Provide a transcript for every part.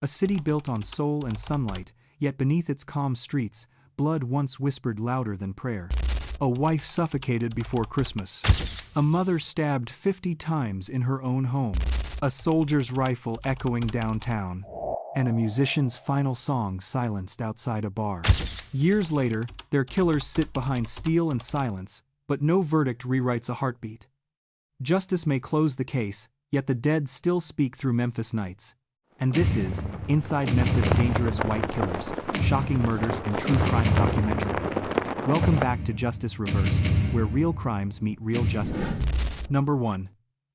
A city built on soul and sunlight, yet beneath its calm streets, blood once whispered louder than prayer. A wife suffocated before Christmas. A mother stabbed 50 times in her own home. A soldier's rifle echoing downtown. And a musician's final song silenced outside a bar. Years later, their killers sit behind steel and silence, but no verdict rewrites a heartbeat. Justice may close the case, yet the dead still speak through Memphis nights. And this is Inside Memphis: Dangerous White Killers, Shocking Murders and True Crime Documentary. Welcome back to Justice Reversed, where real crimes meet real justice. Number 1.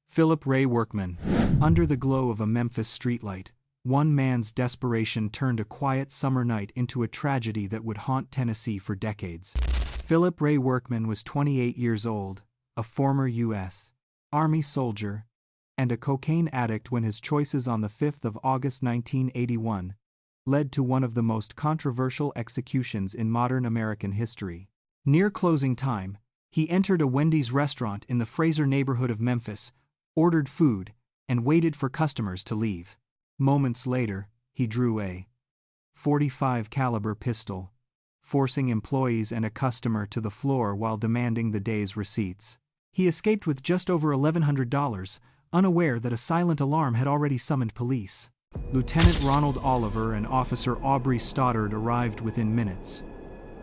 Philip Ray Workman. Under the glow of a Memphis streetlight, one man's desperation turned a quiet summer night into a tragedy that would haunt Tennessee for decades. Philip Ray Workman was 28 years old, a former U.S. Army soldier, and a cocaine addict when his choices on the 5th of August 1981 led to one of the most controversial executions in modern American history. Near closing time, he entered a Wendy's restaurant in the Fraser neighborhood of Memphis, ordered food, and waited for customers to leave. Moments later, he drew a .45 caliber pistol, forcing employees and a customer to the floor while demanding the day's receipts. He escaped with just over $1,100, unaware that a silent alarm had already summoned police. Lieutenant Ronald Oliver and Officer Aubrey Stoddard arrived within minutes.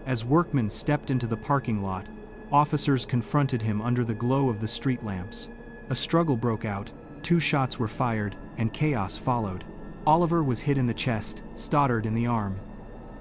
As Workman stepped into the parking lot, officers confronted him under the glow of the street lamps. A struggle broke out, 2 shots were fired, and chaos followed. Oliver was hit in the chest, Stoddard in the arm.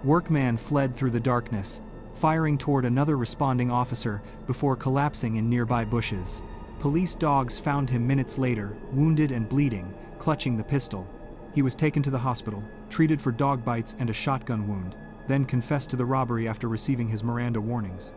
Workman fled through the darkness, firing toward another responding officer before collapsing in nearby bushes. Police dogs found him minutes later, wounded and bleeding, clutching the pistol. He was taken to the hospital, treated for dog bites and a shotgun wound, then confessed to the robbery after receiving his Miranda warnings.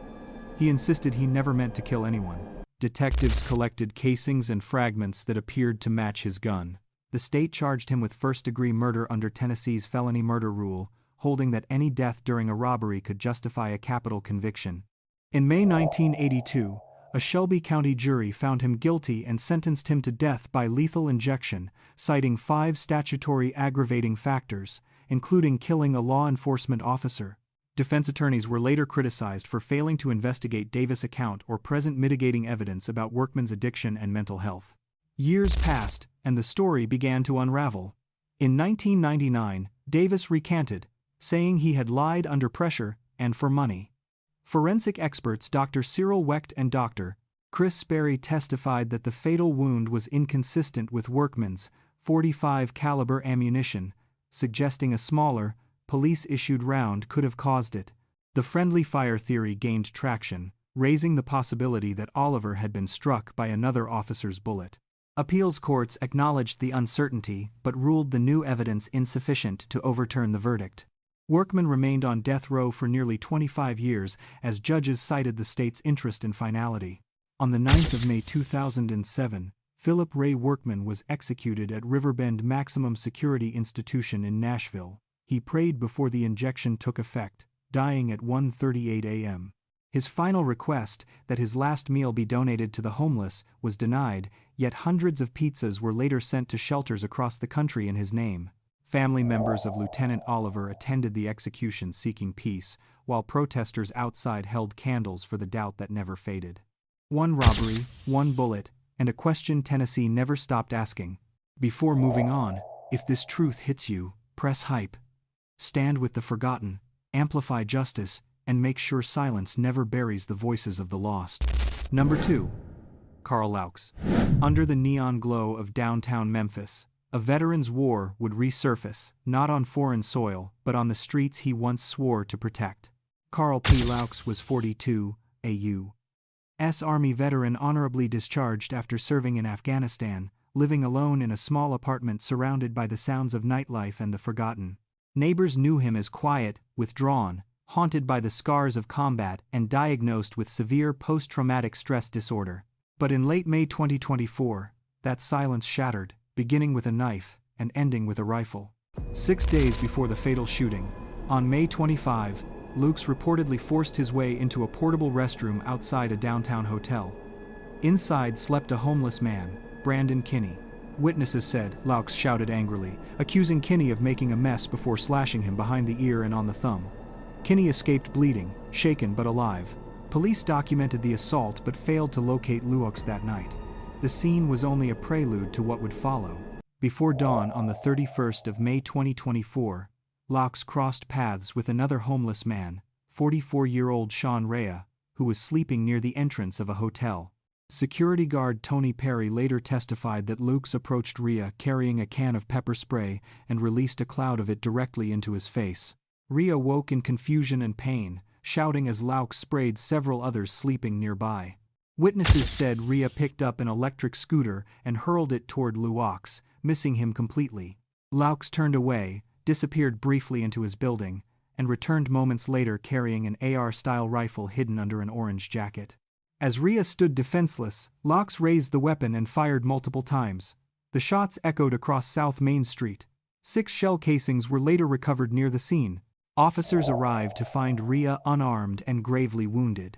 He insisted he never meant to kill anyone. Detectives collected casings and fragments that appeared to match his gun. The state charged him with first-degree murder under Tennessee's felony murder rule, holding that any death during a robbery could justify a capital conviction. In May 1982, a Shelby County jury found him guilty and sentenced him to death by lethal injection, citing 5 statutory aggravating factors, including killing a law enforcement officer. Defense attorneys were later criticized for failing to investigate Davis' account or present mitigating evidence about Workman's addiction and mental health. Years passed, and the story began to unravel. In 1999, Davis recanted, saying he had lied under pressure and for money. Forensic experts Dr. Cyril Wecht and Dr. Chris Sperry testified that the fatal wound was inconsistent with Workman's .45 caliber ammunition, suggesting a smaller, police-issued round could have caused it. The friendly fire theory gained traction, raising the possibility that Oliver had been struck by another officer's bullet. Appeals courts acknowledged the uncertainty but ruled the new evidence insufficient to overturn the verdict. Workman remained on death row for nearly 25 years as judges cited the state's interest in finality. On the 9th of May 2007, Philip Ray Workman was executed at Riverbend Maximum Security Institution in Nashville. He prayed before the injection took effect, dying at 1:38 a.m. His final request, that his last meal be donated to the homeless, was denied, yet hundreds of pizzas were later sent to shelters across the country in his name. Family members of Lieutenant Oliver attended the execution seeking peace, while protesters outside held candles for the doubt that never faded. One robbery, one bullet, and a question Tennessee never stopped asking. Before moving on, if this truth hits you, press hype. Stand with the forgotten, amplify justice, and make sure silence never buries the voices of the lost. Number 2. Karl Loucks. Under the neon glow of downtown Memphis, a veteran's war would resurface, not on foreign soil, but on the streets he once swore to protect. Karl P. Loucks was 42, a U.S. Army veteran honorably discharged after serving in Afghanistan, living alone in a small apartment surrounded by the sounds of nightlife and the forgotten. Neighbors knew him as quiet, withdrawn, haunted by the scars of combat and diagnosed with severe post-traumatic stress disorder. But in late May 2024, that silence shattered, beginning with a knife and ending with a rifle. 6 days before the fatal shooting, on May 25, Loucks reportedly forced his way into a portable restroom outside a downtown hotel. Inside slept a homeless man, Brandon Kinney. Witnesses said, Loucks shouted angrily, accusing Kinney of making a mess before slashing him behind the ear and on the thumb. Kinney escaped bleeding, shaken but alive. Police documented the assault but failed to locate Loucks that night. The scene was only a prelude to what would follow. Before dawn on the 31st of May 2024, Loucks crossed paths with another homeless man, 44-year-old Sean Ray, who was sleeping near the entrance of a hotel. Security guard Tony Perry later testified that Loucks approached Ray carrying a can of pepper spray and released a cloud of it directly into his face. Ray woke in confusion and pain, shouting as Loucks sprayed several others sleeping nearby. Witnesses said Ray picked up an electric scooter and hurled it toward Loucks, missing him completely. Loucks turned away, disappeared briefly into his building, and returned moments later carrying an AR-style rifle hidden under an orange jacket. As Ray stood defenseless, Loucks raised the weapon and fired multiple times. The shots echoed across South Main Street. 6 shell casings were later recovered near the scene. Officers arrived to find Ray unarmed and gravely wounded.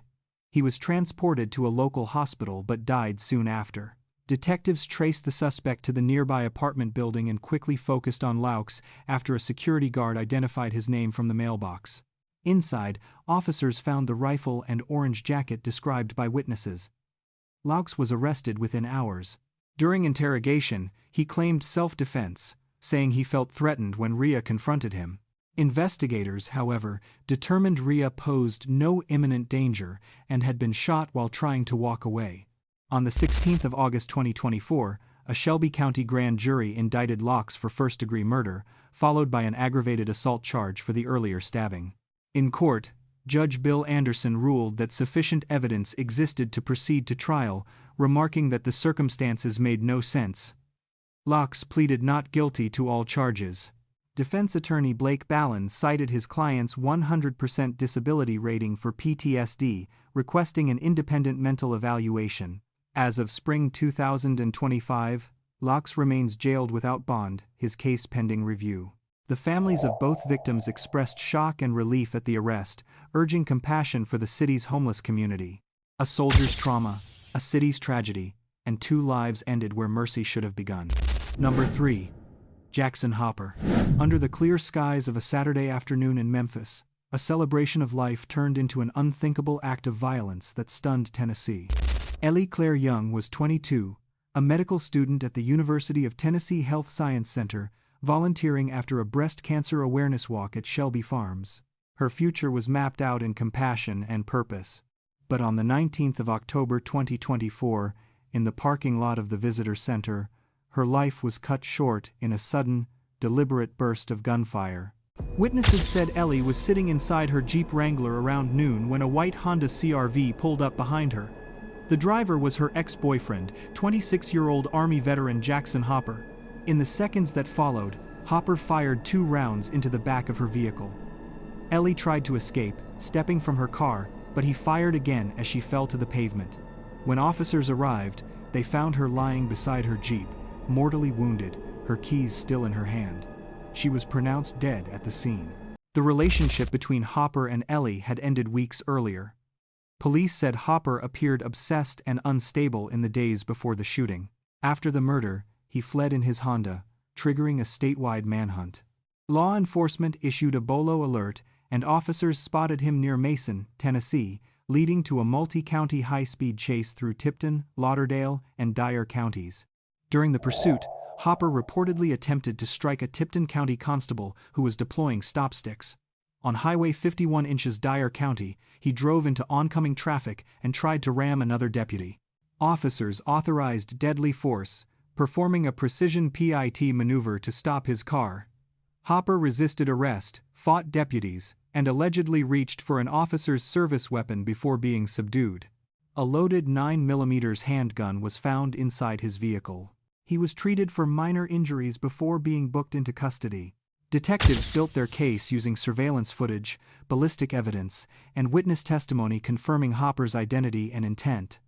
He was transported to a local hospital but died soon after. Detectives traced the suspect to the nearby apartment building and quickly focused on Loucks after a security guard identified his name from the mailbox. Inside, officers found the rifle and orange jacket described by witnesses. Loucks was arrested within hours. During interrogation, he claimed self-defense, saying he felt threatened when Ray confronted him. Investigators, however, determined Ray posed no imminent danger and had been shot while trying to walk away. On the 16th of August 2024, a Shelby County grand jury indicted Loucks for first-degree murder, followed by an aggravated assault charge for the earlier stabbing. In court, Judge Bill Anderson ruled that sufficient evidence existed to proceed to trial, remarking that the circumstances made no sense. Loucks pleaded not guilty to all charges. Defense attorney Blake Ballin cited his client's 100% disability rating for PTSD, requesting an independent mental evaluation. As of spring 2025, Loucks remains jailed without bond, his case pending review. The families of both victims expressed shock and relief at the arrest, urging compassion for the city's homeless community. A soldier's trauma, a city's tragedy, and 2 lives ended where mercy should have begun. Number 3. Jackson Hopper. Under the clear skies of a Saturday afternoon in Memphis, a celebration of life turned into an unthinkable act of violence that stunned Tennessee. Ellie Claire Young was 22, a medical student at the University of Tennessee Health Science Center, volunteering after a breast cancer awareness walk at Shelby Farms. Her future was mapped out in compassion and purpose. But on the 19th of October 2024, in the parking lot of the visitor center, her life was cut short in a sudden, deliberate burst of gunfire. Witnesses said Ellie was sitting inside her Jeep Wrangler around noon when a white Honda CR-V pulled up behind her. The driver was her ex-boyfriend, 26-year-old Army veteran Jackson Hopper. In the seconds that followed, Hopper fired 2 rounds into the back of her vehicle. Ellie tried to escape, stepping from her car, but he fired again as she fell to the pavement. When officers arrived, they found her lying beside her Jeep, mortally wounded, her keys still in her hand. She was pronounced dead at the scene. The relationship between Hopper and Ellie had ended weeks earlier. Police said Hopper appeared obsessed and unstable in the days before the shooting. After the murder, he fled in his Honda, triggering a statewide manhunt. Law enforcement issued a BOLO alert, and officers spotted him near Mason, Tennessee, leading to a multi-county high-speed chase through Tipton, Lauderdale, and Dyer counties. During the pursuit, Hopper reportedly attempted to strike a Tipton County constable who was deploying stop sticks. On Highway 51 Dyer County, he drove into oncoming traffic and tried to ram another deputy. Officers authorized deadly force, performing a precision PIT maneuver to stop his car. Hopper resisted arrest, fought deputies, and allegedly reached for an officer's service weapon before being subdued. A loaded 9mm handgun was found inside his vehicle. He was treated for minor injuries before being booked into custody. Detectives built their case using surveillance footage, ballistic evidence, and witness testimony confirming Hopper's identity and intent.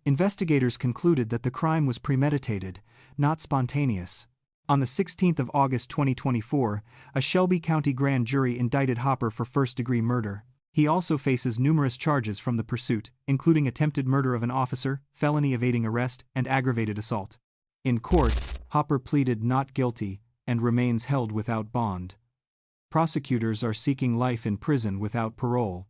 Investigators concluded that the crime was premeditated, not spontaneous. On the 16th of August 2024, a Shelby County grand jury indicted Hopper for first-degree murder. He also faces numerous charges from the pursuit, including attempted murder of an officer, felony evading arrest, and aggravated assault. In court, Hopper pleaded not guilty and remains held without bond. Prosecutors are seeking life in prison without parole.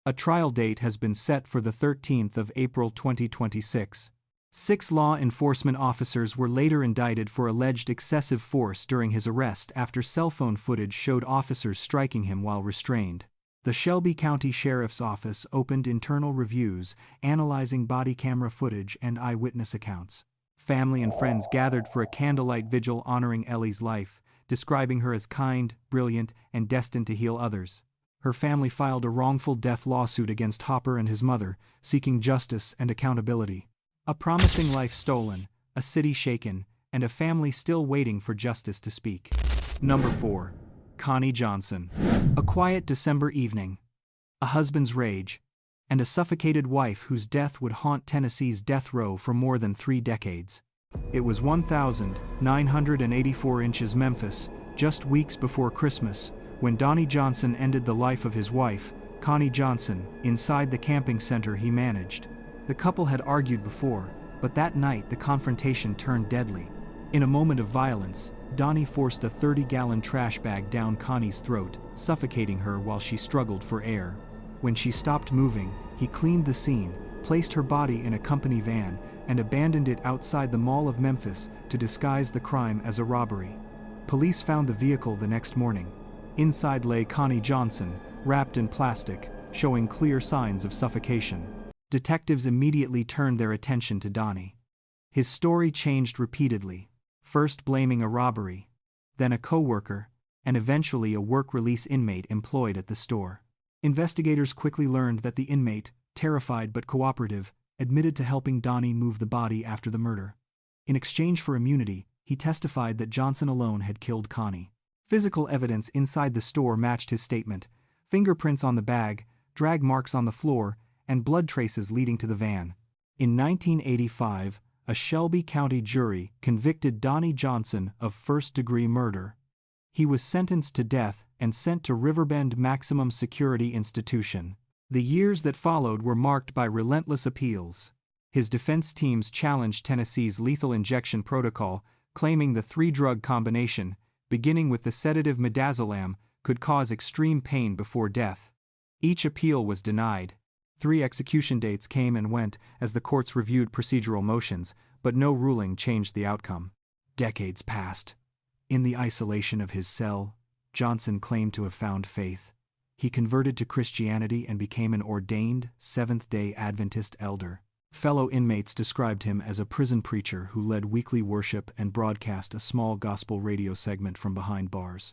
A trial date has been set for the 13th of April 2026. 6 law enforcement officers were later indicted for alleged excessive force during his arrest after cell phone footage showed officers striking him while restrained. The Shelby County Sheriff's Office opened internal reviews, analyzing body camera footage and eyewitness accounts. Family and friends gathered for a candlelight vigil honoring Ellie's life, describing her as kind, brilliant, and destined to heal others. Her family filed a wrongful death lawsuit against Hopper and his mother, seeking justice and accountability. A promising life stolen, a city shaken, and a family still waiting for justice to speak. Number 4. Connie Johnson. A quiet December evening. A husband's rage, and a suffocated wife whose death would haunt Tennessee's death row for more than 3 decades. It was 1,984 inches Memphis, just weeks before Christmas, when Donnie Johnson ended the life of his wife, Connie Johnson, inside the camping center he managed. The couple had argued before, but that night the confrontation turned deadly. In a moment of violence, Donnie forced a 30-gallon trash bag down Connie's throat, suffocating her while she struggled for air. When she stopped moving, he cleaned the scene, placed her body in a company van, and abandoned it outside the Mall of Memphis to disguise the crime as a robbery. Police found the vehicle the next morning. Inside lay Connie Johnson, wrapped in plastic, showing clear signs of suffocation. Detectives immediately turned their attention to Donnie. His story changed repeatedly, first blaming a robbery, then a co-worker, and eventually a work-release inmate employed at the store. Investigators quickly learned that the inmate, terrified but cooperative, admitted to helping Donnie move the body after the murder. In exchange for immunity, he testified that Johnson alone had killed Connie. Physical evidence inside the store matched his statement: fingerprints on the bag, drag marks on the floor, and blood traces leading to the van. In 1985, a Shelby County jury convicted Donnie Johnson of first-degree murder. He was sentenced to death and sent to Riverbend Maximum Security Institution. The years that followed were marked by relentless appeals. His defense teams challenged Tennessee's lethal injection protocol, claiming the 3-drug combination, beginning with the sedative midazolam, could cause extreme pain before death. Each appeal was denied. 3 execution dates came and went as the courts reviewed procedural motions, but no ruling changed the outcome. Decades passed. In the isolation of his cell, Johnson claimed to have found faith. He converted to Christianity and became an ordained Seventh-day Adventist elder. Fellow inmates described him as a prison preacher who led weekly worship and broadcast a small gospel radio segment from behind bars.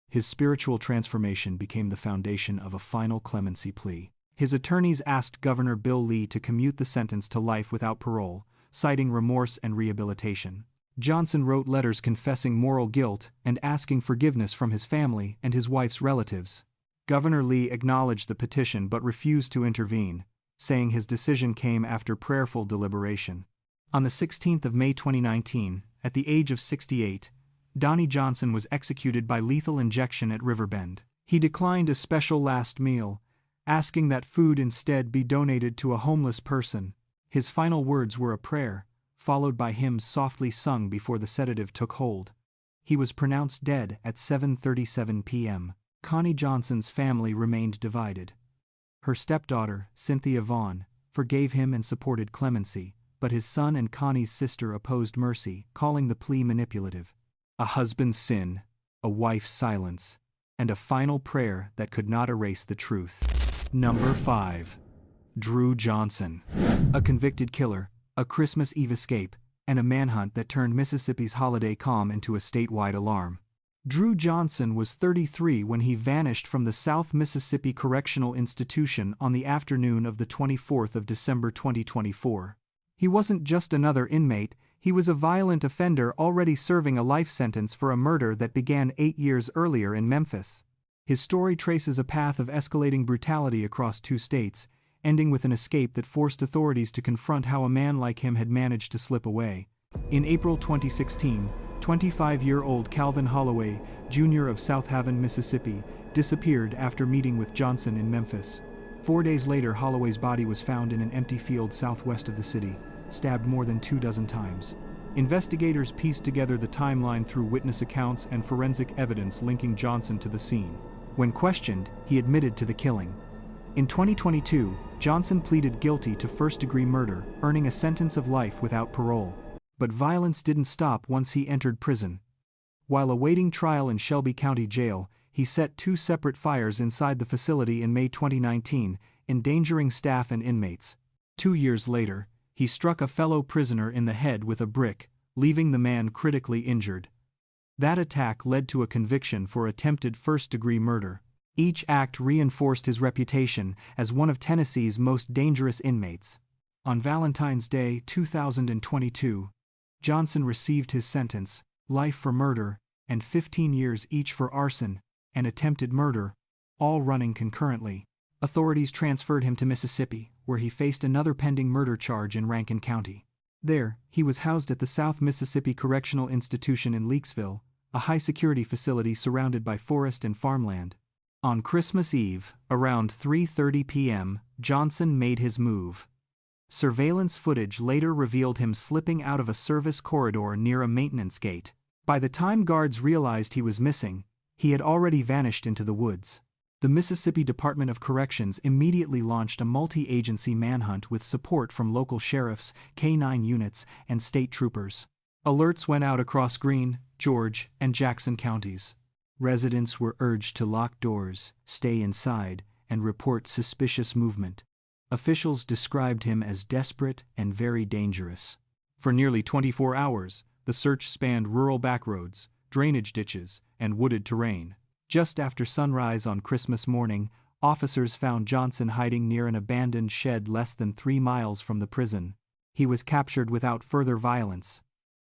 His spiritual transformation became the foundation of a final clemency plea. His attorneys asked Governor Bill Lee to commute the sentence to life without parole, citing remorse and rehabilitation. Johnson wrote letters confessing moral guilt and asking forgiveness from his family and his wife's relatives. Governor Lee acknowledged the petition but refused to intervene, saying his decision came after prayerful deliberation. On the 16th of May 2019, at the age of 68, Donnie Johnson was executed by lethal injection at Riverbend. He declined a special last meal, asking that food instead be donated to a homeless person. His final words were a prayer, followed by hymns softly sung before the sedative took hold. He was pronounced dead at 7:37 p.m. Connie Johnson's family remained divided. Her stepdaughter, Cynthia Vaughn, forgave him and supported clemency, but his son and Connie's sister opposed mercy, calling the plea manipulative. A husband's sin, a wife's silence, and a final prayer that could not erase the truth. Number 5. Drew Johnson. A convicted killer, a Christmas Eve escape, and a manhunt that turned Mississippi's holiday calm into a statewide alarm. Drew Johnson was 33 when he vanished from the South Mississippi Correctional Institution on the afternoon of the 24th of December 2024. He wasn't just another inmate, he was a violent offender already serving a life sentence for a murder that began 8 years earlier in Memphis. His story traces a path of escalating brutality across 2 states, ending with an escape that forced authorities to confront how a man like him had managed to slip away. In April 2016, 25-year-old Calvin Holloway, Jr. of South Haven, Mississippi, disappeared after meeting with Johnson in Memphis. 4 days later, Holloway's body was found in an empty field southwest of the city, stabbed more than 24 times. Investigators pieced together the timeline through witness accounts and forensic evidence linking Johnson to the scene. When questioned, he admitted to the killing. In 2022, Johnson pleaded guilty to first-degree murder, earning a sentence of life without parole. But violence didn't stop once he entered prison. While awaiting trial in Shelby County Jail, he set 2 separate fires inside the facility in May 2019, endangering staff and inmates. 2 years later, he struck a fellow prisoner in the head with a brick, leaving the man critically injured. That attack led to a conviction for attempted first-degree murder. Each act reinforced his reputation as one of Tennessee's most dangerous inmates. On Valentine's Day 2022, Johnson received his sentence, life for murder, and 15 years each for arson and attempted murder, all running concurrently. Authorities transferred him to Mississippi, where he faced another pending murder charge in Rankin County. There, he was housed at the South Mississippi Correctional Institution in Leakesville, a high-security facility surrounded by forest and farmland. On Christmas Eve, around 3:30 p.m., Johnson made his move. Surveillance footage later revealed him slipping out of a service corridor near a maintenance gate. By the time guards realized he was missing, he had already vanished into the woods. The Mississippi Department of Corrections immediately launched a multi-agency manhunt with support from local sheriffs, K-9 units, and state troopers. Alerts went out across Greene, George, and Jackson counties. Residents were urged to lock doors, stay inside, and report suspicious movement. Officials described him as desperate and very dangerous. For nearly 24 hours, the search spanned rural backroads, drainage ditches, and wooded terrain. Just after sunrise on Christmas morning, officers found Johnson hiding near an abandoned shed less than 3 miles from the prison. He was captured without further violence.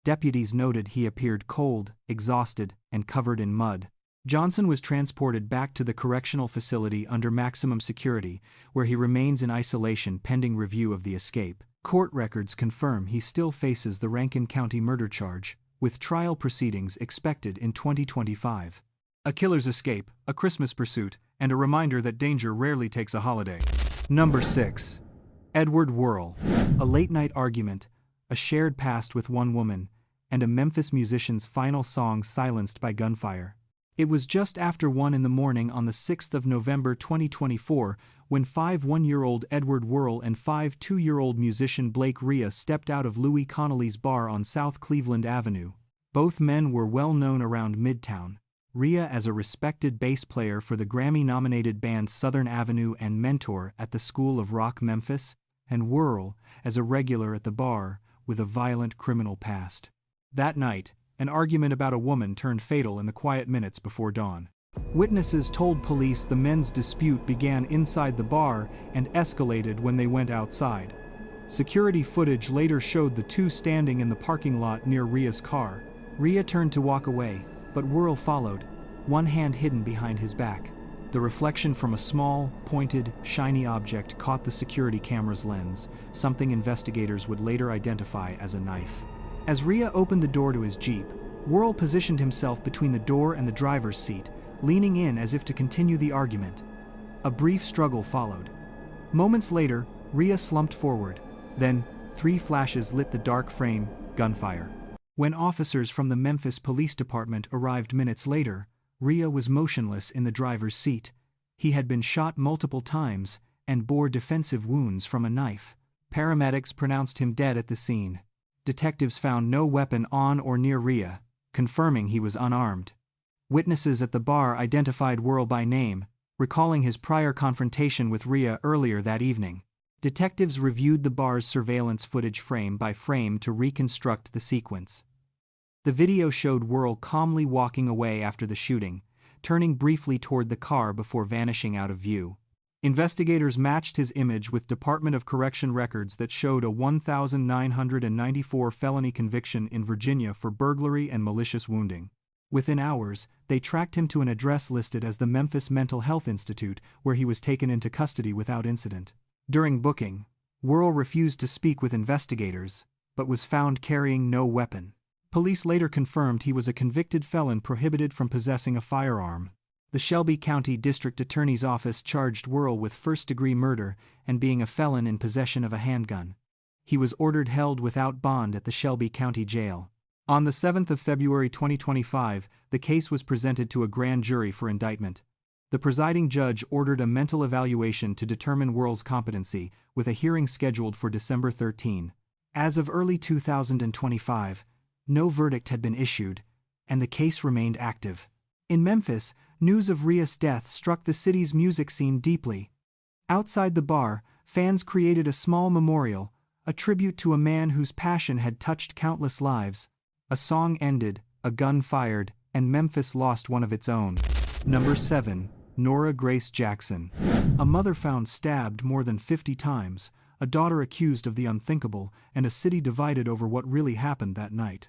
Deputies noted he appeared cold, exhausted, and covered in mud. Johnson was transported back to the correctional facility under maximum security, where he remains in isolation pending review of the escape. Court records confirm he still faces the Rankin County murder charge, with trial proceedings expected in 2025. A killer's escape, a Christmas pursuit, and a reminder that danger rarely takes a holiday. Number 6. Edward Wurl. A late-night argument, a shared past with one woman, and a Memphis musician's final song silenced by gunfire. It was just after 1 in the morning on the 6th of November 2024 when 5 one-year-old Edward Wurl and 5 two-year-old musician Blake Rhea stepped out of Louis Connolly's bar on South Cleveland Avenue. Both men were well known around Midtown. Rhea as a respected bass player for the Grammy-nominated band Southern Avenue and mentor at the School of Rock Memphis, and Wurl as a regular at the bar with a violent criminal past. That night, an argument about a woman turned fatal in the quiet minutes before dawn. Witnesses told police the men's dispute began inside the bar and escalated when they went outside. Security footage later showed the two standing in the parking lot near Rhea's car. Rhea turned to walk away, but Wurl followed, one hand hidden behind his back. The reflection from a small, pointed, shiny object caught the security camera's lens, something investigators would later identify as a knife. As Rhea opened the door to his Jeep, Wurl positioned himself between the door and the driver's seat, leaning in as if to continue the argument. A brief struggle followed. Moments later, Rhea slumped forward. Then, 3 flashes lit the dark frame, gunfire. When officers from the Memphis Police Department arrived minutes later, Rhea was motionless in the driver's seat. He had been shot multiple times and bore defensive wounds from a knife. Paramedics pronounced him dead at the scene. Detectives found no weapon on or near Rhea, confirming he was unarmed. Witnesses at the bar identified Wurl by name, recalling his prior confrontation with Rhea earlier that evening. Detectives reviewed the bar's surveillance footage frame by frame to reconstruct the sequence. The video showed Wurl calmly walking away after the shooting, turning briefly toward the car before vanishing out of view. Investigators matched his image with Department of Correction records that showed a 1,994 felony conviction in Virginia for burglary and malicious wounding. Within hours, they tracked him to an address listed as the Memphis Mental Health Institute, where he was taken into custody without incident. During booking, Wurl refused to speak with investigators, but was found carrying no weapon. Police later confirmed he was a convicted felon prohibited from possessing a firearm. The Shelby County District Attorney's Office charged Wurl with first-degree murder and being a felon in possession of a handgun. He was ordered held without bond at the Shelby County Jail. On the 7th of February 2025, the case was presented to a grand jury for indictment. The presiding judge ordered a mental evaluation to determine Wurl's competency, with a hearing scheduled for December 13. As of early 2025, no verdict had been issued, and the case remained active. In Memphis, news of Ria's death struck the city's music scene deeply. Outside the bar, fans created a small memorial, a tribute to a man whose passion had touched countless lives. A song ended, a gun fired, and Memphis lost one of its own. Number 7. Noura Grace Jackson. A mother found stabbed more than 50 times, a daughter accused of the unthinkable, and a city divided over what really happened that night.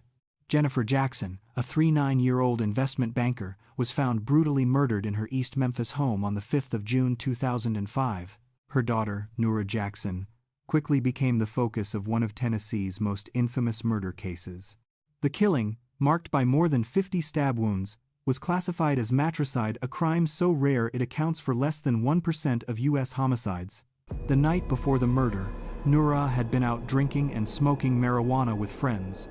Jennifer Jackson, a 39-year-old investment banker, was found brutally murdered in her East Memphis home on the 5th of June 2005. Her daughter, Noura Jackson, quickly became the focus of one of Tennessee's most infamous murder cases. The killing, marked by more than 50 stab wounds, was classified as matricide, a crime so rare it accounts for less than 1% of U.S. homicides. The night before the murder, Noura had been out drinking and smoking marijuana with friends.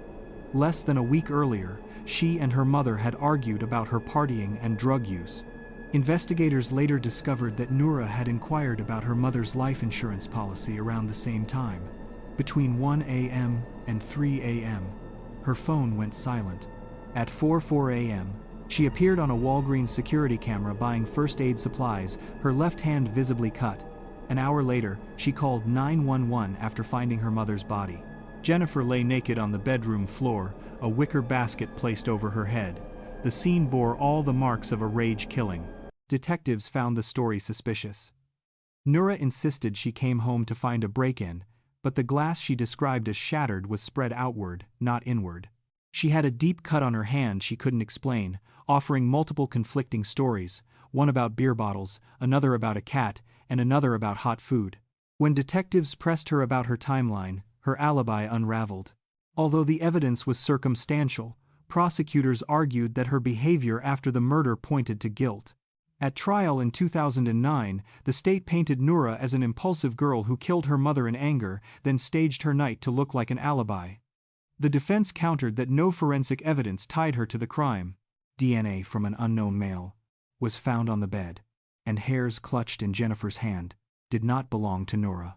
Less than a week earlier, she and her mother had argued about her partying and drug use. Investigators later discovered that Noura had inquired about her mother's life insurance policy around the same time. Between 1 a.m. and 3 a.m., her phone went silent. At 4:04 a.m., she appeared on a Walgreens security camera buying first aid supplies, her left hand visibly cut. An hour later, she called 911 after finding her mother's body. Jennifer lay naked on the bedroom floor, a wicker basket placed over her head. The scene bore all the marks of a rage killing. Detectives found the story suspicious. Noura insisted she came home to find a break-in, but the glass she described as shattered was spread outward, not inward. She had a deep cut on her hand she couldn't explain, offering multiple conflicting stories, one about beer bottles, another about a cat, and another about hot food. When detectives pressed her about her timeline, her alibi unraveled. Although the evidence was circumstantial, prosecutors argued that her behavior after the murder pointed to guilt. At trial in 2009, the state painted Noura as an impulsive girl who killed her mother in anger, then staged her night to look like an alibi. The defense countered that no forensic evidence tied her to the crime. DNA from an unknown male was found on the bed, and hairs clutched in Jennifer's hand did not belong to Noura.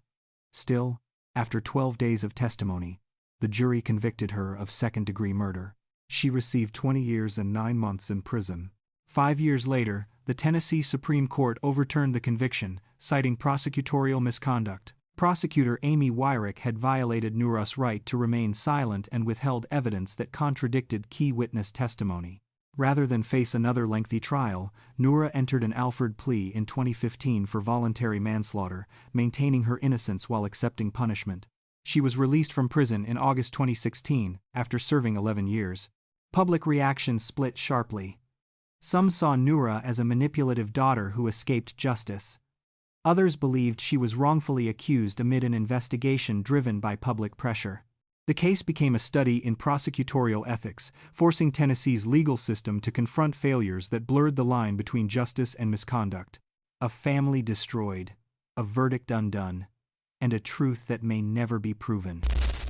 Still, after 12 days of testimony, the jury convicted her of second-degree murder. She received 20 years and 9 months in prison. 5 years later, the Tennessee Supreme Court overturned the conviction, citing prosecutorial misconduct. Prosecutor Amy Wyrick had violated Noura's right to remain silent and withheld evidence that contradicted key witness testimony. Rather than face another lengthy trial, Noura entered an Alford plea in 2015 for voluntary manslaughter, maintaining her innocence while accepting punishment. She was released from prison in August 2016, after serving 11 years. Public reaction split sharply. Some saw Noura as a manipulative daughter who escaped justice. Others believed she was wrongfully accused amid an investigation driven by public pressure. The case became a study in prosecutorial ethics, forcing Tennessee's legal system to confront failures that blurred the line between justice and misconduct. A family destroyed, a verdict undone, and a truth that may never be proven.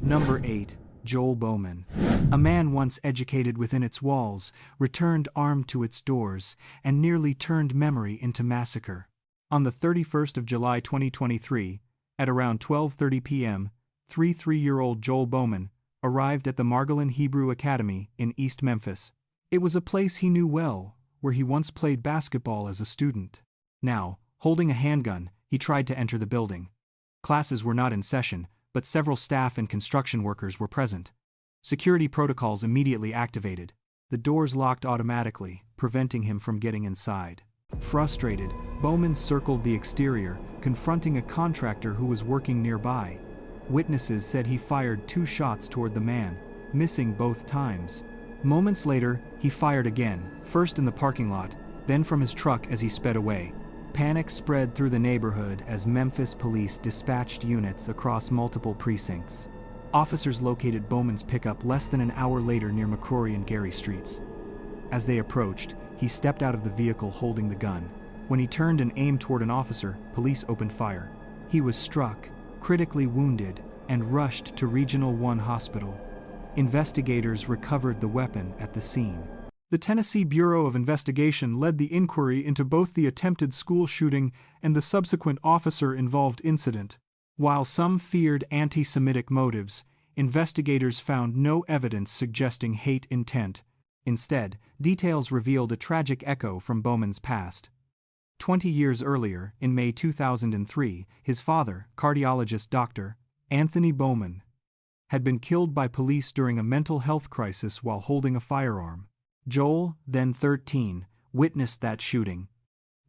Number 8. Joel Bowman. A man once educated within its walls, returned armed to its doors, and nearly turned memory into massacre. On the 31st of July 2023, at around 12:30 p.m., 33-year-old Joel Bowman arrived at the Margolin Hebrew Academy in East Memphis. It was a place he knew well, where he once played basketball as a student. Now, holding a handgun, he tried to enter the building. Classes were not in session, but several staff and construction workers were present. Security protocols immediately activated. The doors locked automatically, preventing him from getting inside. Frustrated, Bowman circled the exterior, confronting a contractor who was working nearby. Witnesses said he fired 2 shots toward the man, missing both times. Moments later, he fired again, first in the parking lot, then from his truck as he sped away. Panic spread through the neighborhood as Memphis police dispatched units across multiple precincts. Officers located Bowman's pickup less than an hour later near McCrory and Gary Streets. As they approached, he stepped out of the vehicle holding the gun. When he turned and aimed toward an officer, police opened fire. He was struck, critically wounded, and rushed to Regional 1 Hospital. Investigators recovered the weapon at the scene. The Tennessee Bureau of Investigation led the inquiry into both the attempted school shooting and the subsequent officer-involved incident. While some feared anti-Semitic motives, investigators found no evidence suggesting hate intent. Instead, details revealed a tragic echo from Bowman's past. 20 years earlier, in May 2003, his father, cardiologist Dr. Anthony Bowman, had been killed by police during a mental health crisis while holding a firearm. Joel, then 13, witnessed that shooting.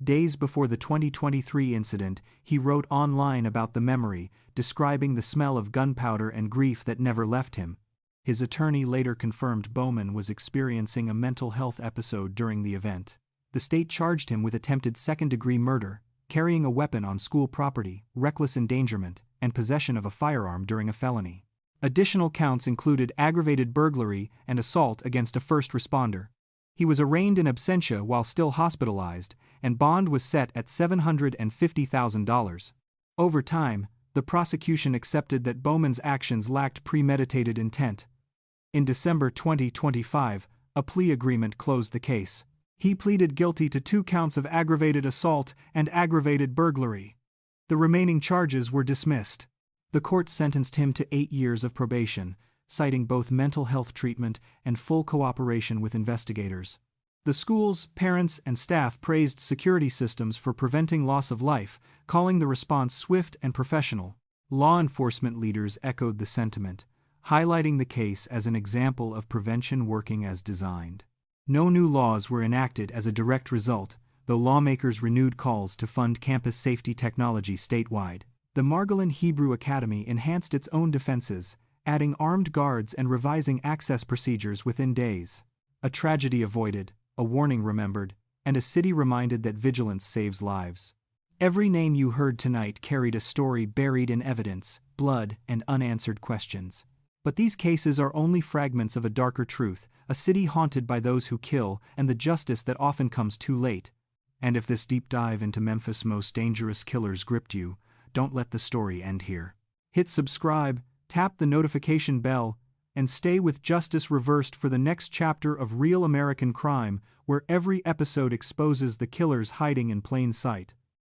Days before the 2023 incident, he wrote online about the memory, describing the smell of gunpowder and grief that never left him. His attorney later confirmed Bowman was experiencing a mental health episode during the event. The state charged him with attempted second-degree murder, carrying a weapon on school property, reckless endangerment, and possession of a firearm during a felony. Additional counts included aggravated burglary and assault against a first responder. He was arraigned in absentia while still hospitalized, and bond was set at $750,000. Over time, the prosecution accepted that Bowman's actions lacked premeditated intent. In December 2025, a plea agreement closed the case. He pleaded guilty to 2 counts of aggravated assault and aggravated burglary. The remaining charges were dismissed. The court sentenced him to 8 years of probation, citing both mental health treatment and full cooperation with investigators. The schools, parents, and staff praised security systems for preventing loss of life, calling the response swift and professional. Law enforcement leaders echoed the sentiment, highlighting the case as an example of prevention working as designed. No new laws were enacted as a direct result, though lawmakers renewed calls to fund campus safety technology statewide. The Margolin Hebrew Academy enhanced its own defenses, adding armed guards and revising access procedures within days. A tragedy avoided, a warning remembered, and a city reminded that vigilance saves lives. Every name you heard tonight carried a story buried in evidence, blood, and unanswered questions. But these cases are only fragments of a darker truth, a city haunted by those who kill, and the justice that often comes too late. And if this deep dive into Memphis' most dangerous killers gripped you, don't let the story end here. Hit subscribe, tap the notification bell, and stay with Justice Reversed for the next chapter of real American crime, where every episode exposes the killers hiding in plain sight.